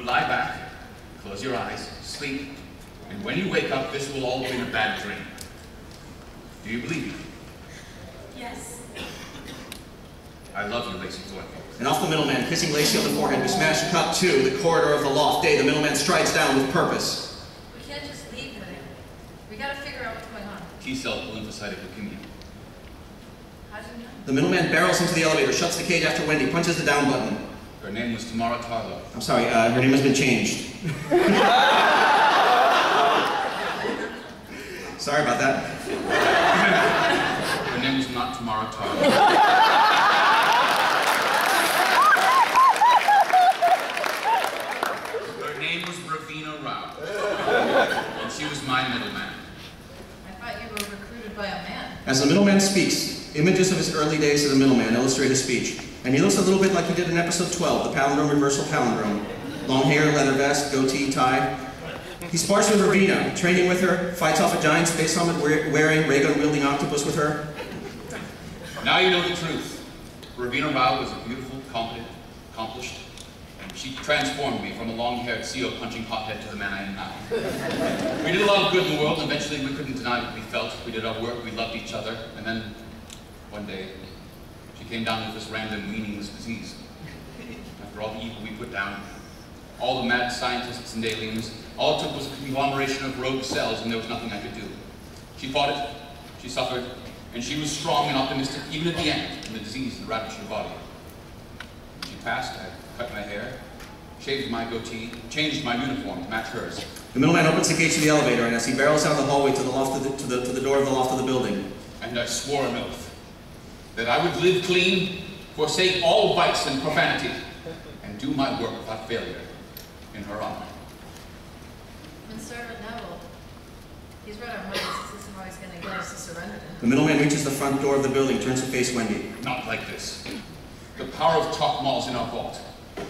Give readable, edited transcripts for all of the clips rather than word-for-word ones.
lie back, close your eyes, sleep, and when you wake up, this will all have been a bad dream. Do you believe me? Yes. I love you, Lacey Thornhill. And off the middleman, kissing Lacey on the forehead, we smash cut to the corridor of the loft. Day, the middleman strides down with purpose. We can't just leave her there. We gotta figure out what's going on. T-cell lymphocytic leukemia. How do you know? The middleman barrels into the elevator, shuts the cage after Wendy, punches the down button. Her name was Tamara Tarlow. I'm sorry, her name has been changed. Sorry about that. Her name was not Tamara Tarlow. Her name was Ravina Rao. And she was my middleman. I thought you were recruited by a man. As the middleman speaks, images of his early days as a middleman illustrate his speech. And he looks a little bit like he did in episode 12, the palindrome reversal palindrome. Long hair, leather vest, goatee, tie. He spars with Ravina, training with her, fights off a giant space helmet wearing, ray gun wielding octopus with her. Now you know the truth. Ravina Rao was a beautiful, competent, accomplished, and she transformed me from a long-haired CO punching hothead to the man I am now. We did a lot of good in the world, and eventually we couldn't deny what we felt. We did our work, we loved each other, and then one day she came down with this random, meaningless disease. After all the evil we put down, all the mad scientists and aliens, all it took was a conglomeration of rogue cells, and there was nothing I could do. She fought it, she suffered, and she was strong and optimistic, even at the end, when the disease had ravaged her body. When she passed, I cut my hair, shaved my goatee, changed my uniform to match hers. The middleman opens the gate to the elevator, and as he barrels down the hallway to the loft of to the door of the loft of the building. And I swore an oath that I would live clean, forsake all vice and profanity, and do my work without failure in her honor. Servant Neville. He's read our minds. This is how he's going to get us to surrender to him. The middleman reaches the front door of the building, turns to face Wendy. Not like this. The power of chalk malls in our vault.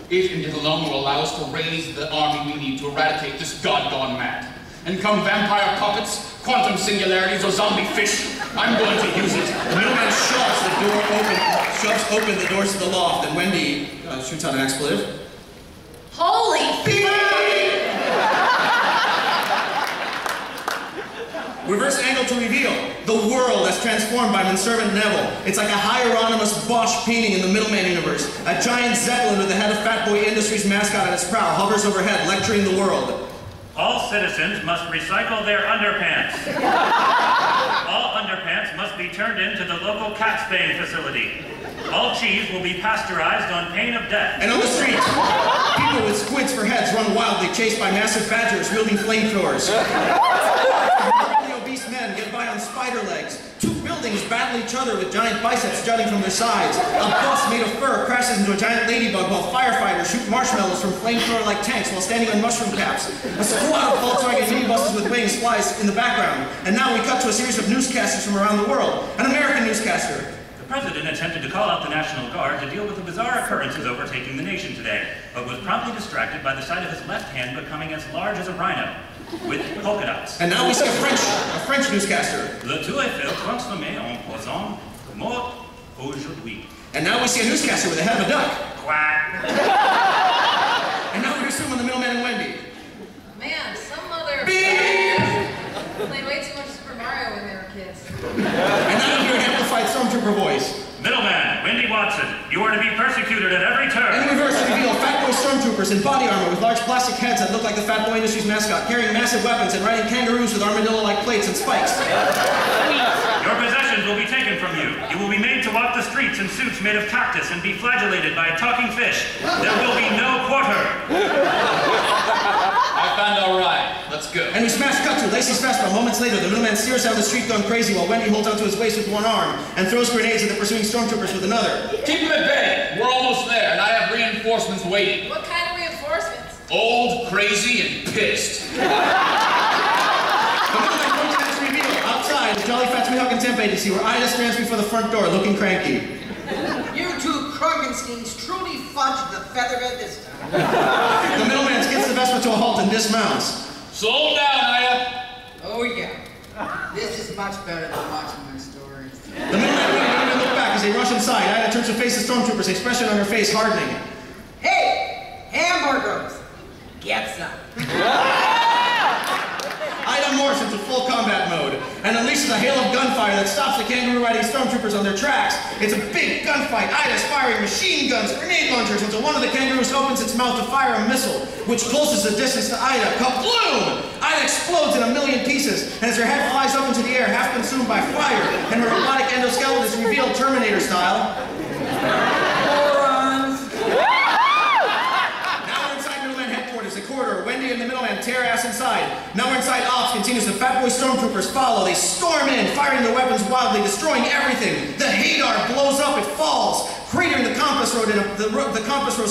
It and it alone will allow us to raise the army we need to eradicate this god gone mad. And come vampire puppets, quantum singularities, or zombie fish, I'm going to use it. The middleman shoves open the doors to the loft, and Wendy shoots out an expletive. Holy beep! Reverse angle to reveal the world as transformed by Manservant Neville. It's like a Hieronymus Bosch painting in the Middleman universe. A giant Zeppelin with the head of Fat Boy Industries mascot at its prow hovers overhead, lecturing the world. All citizens must recycle their underpants. All underpants must be turned into the local cat spaying facility. All cheese will be pasteurized on pain of death. And on the streets, people with squids for heads run wildly, chased by massive badgers wielding flamethrowers. Obese men get by on spider legs. Two buildings battle each other with giant biceps jutting from their sides. A bus made of fur crashes into a giant ladybug while firefighters shoot marshmallows from flamethrower-like tanks while standing on mushroom caps. A squad of Volkswagen minibuses with wings flies in the background. And now we cut to a series of newscasters from around the world. An American newscaster. The president attempted to call out the National Guard to deal with the bizarre occurrences overtaking the nation today, but was promptly distracted by the sight of his left hand becoming as large as a rhino, with polka dots. And now we see a French newscaster. Le tout est fait transformé en poisson mort aujourd'hui. And now we see a newscaster with the head of a duck. Quack. And now we resume on the middleman and Wendy. Man, some mother played way too much Super Mario when they were kids. And now you hear an amplified stormtrooper voice. Middleman, Wendy Watson, you are to be persecuted at every turn. And in reverse, we reveal Fat Boy stormtroopers in body armor with large plastic heads that look like the Fat Boy Industries mascot, carrying massive weapons and riding kangaroos with armadillo-like plates and spikes. Your possessions will be taken from you. You will be made to walk the streets in suits made of cactus and be flagellated by talking fish. There will be no quarter. I found our ride. Let's go. And we smash cut to Lacey's Vespa. Moments later, the middleman steers down the street going crazy while Wendy holds onto his waist with one arm and throws grenades at the pursuing stormtroopers with another. Keep them at bay. We're almost there, and I have reinforcements waiting. What kind of reinforcements? Old, crazy, and pissed. The middleman points to reveal outside the Jolly Fats Weehawken Temp Agency where Ida stands before the front door looking cranky. You two Krogensteins truly fudged the featherbed this time. The middleman skids the Vespa to a halt and dismounts. Slow down, Ida. Oh yeah. This is much better than watching my stories. The middleman wouldn't even look back as they rush inside. Ida turns to face the stormtroopers, expression on her face hardening. Hey! Hamburgers! Yes, sir. Ida morphs into full combat mode and unleashes a hail of gunfire that stops the kangaroo-riding stormtroopers on their tracks. It's a big gunfight. Ida's firing machine guns, grenade launchers, until one of the kangaroos opens its mouth to fire a missile, which closes the distance to Ida. Kabloom! Ida explodes in a million pieces, and as her head flies up into the air, half consumed by fire, and her robotic endoskeleton is revealed Terminator style. The corridor, Wendy and the Middleman tear ass inside. Now we're inside Ops continues. The Fat Boy Stormtroopers follow. They storm in, firing their weapons wildly, destroying everything. The Hadar blows up, it falls, cratering the compass rose in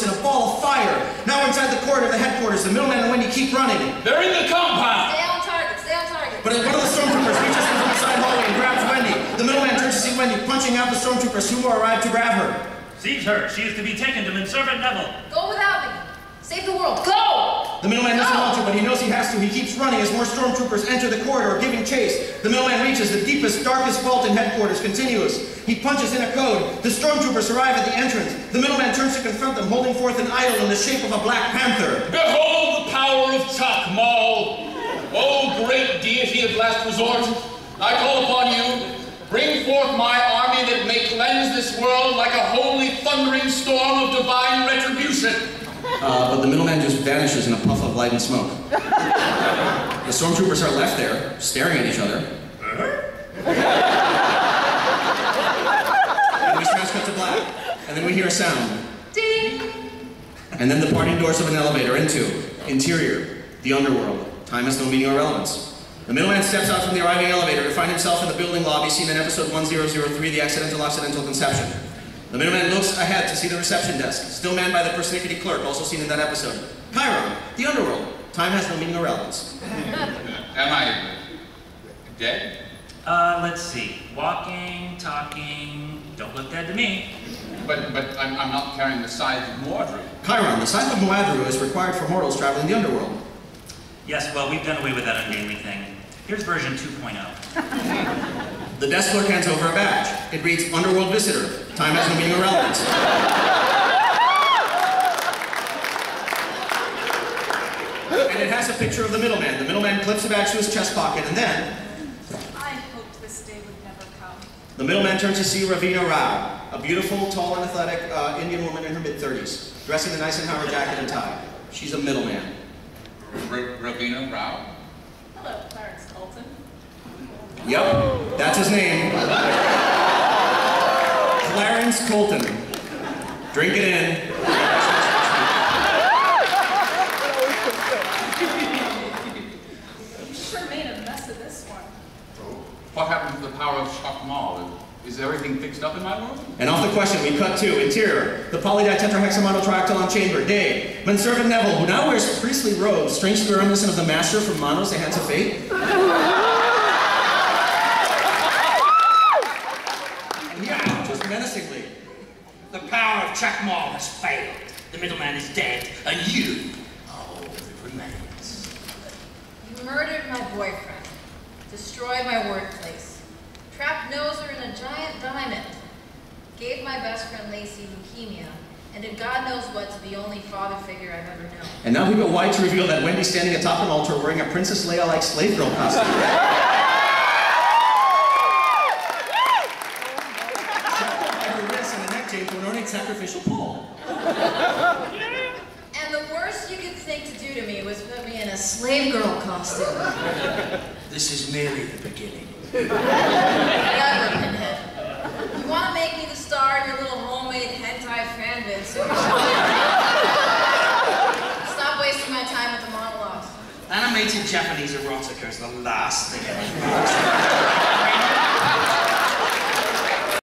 a ball of fire. Now we're inside the corridor of the headquarters. The Middleman and Wendy keep running. They're in the compound! Stay on target, stay on target. But one of the Stormtroopers reaches in from the side hallway and grabs Wendy. The Middleman turns to see Wendy punching out the Stormtroopers who arrive to grab her. Seize her. She is to be taken to Manservant Neville. Go without me. Save the world. Go! The Middleman doesn't want to, but he knows he has to. He keeps running as more Stormtroopers enter the corridor, giving chase. The Middleman reaches the deepest, darkest vault in headquarters, continuous. He punches in a code. The Stormtroopers arrive at the entrance. The Middleman turns to confront them, holding forth an idol in the shape of a Black Panther. Behold the power of Chakmal! O great deity of last resort, I call upon you. Bring forth my army that may cleanse this world like a holy thundering storm of divine retribution. But the Middleman just vanishes in a puff of light and smoke. The Stormtroopers are left there, staring at each other. And we smash cut to black. And then we hear a sound. Ding! And then the parting doors of an elevator into interior, the underworld. Time has no meaning or relevance. The Middleman steps out from the arriving elevator to find himself in the building lobby seen in episode 1003, The Accidental Conception. The Middleman looks ahead to see the reception desk, still manned by the persnickety clerk, also seen in that episode. Chiron, the underworld. Time has no meaning or relevance. Am I dead? Let's see. Walking, talking, don't look dead to me. But I'm not carrying the scythe of Mordru. Chiron, the scythe of Mordru is required for mortals traveling the underworld. Yes, well, we've done away with that ungainly thing. Here's version 2.0. The desk clerk hands over a badge. It reads, Underworld Visitor. Time has no meaning or relevance. And it has a picture of the Middleman. The Middleman clips the badge to his chest pocket, and then... I hoped this day would never come. The Middleman turns to see Ravina Rao, a beautiful, tall, and athletic Indian woman in her mid-30s, dressed in a Eisenhower jacket and tie. She's a middleman. Ravina Rao? Hello, Clarence Colton. Yep, that's his name. Clarence Colton. Drink it in. You sure made a mess of this one. What happened to the power of Chakmal? Is everything fixed up in my world? And off the question, we cut to interior, the polyditetrahexamonal triactylon chamber, day, Manservant Neville, who now wears priestly robes, strangely reminiscent of the master from Manos, The Hands of Fate. And yeah, just menacingly. The power of Chakmal has failed. The Middleman is dead, and you are all that remains. You murdered my boyfriend, destroyed my workplace, trapped Noser in a giant diamond, gave my best friend Lacey leukemia, and did God knows what to the only father figure I've ever known. And now we go wide to reveal that Wendy's standing atop an altar wearing a Princess Leia-like slave girl costume. Sacrificial pole. And the worst you could think to do to me was put me in a slave girl costume. This is merely the beginning. Whatever, Pinhead. You want to make me the star in your little homemade hentai fan vid, so stop wasting my time with the monologues. Animated Japanese erotica is the last thing I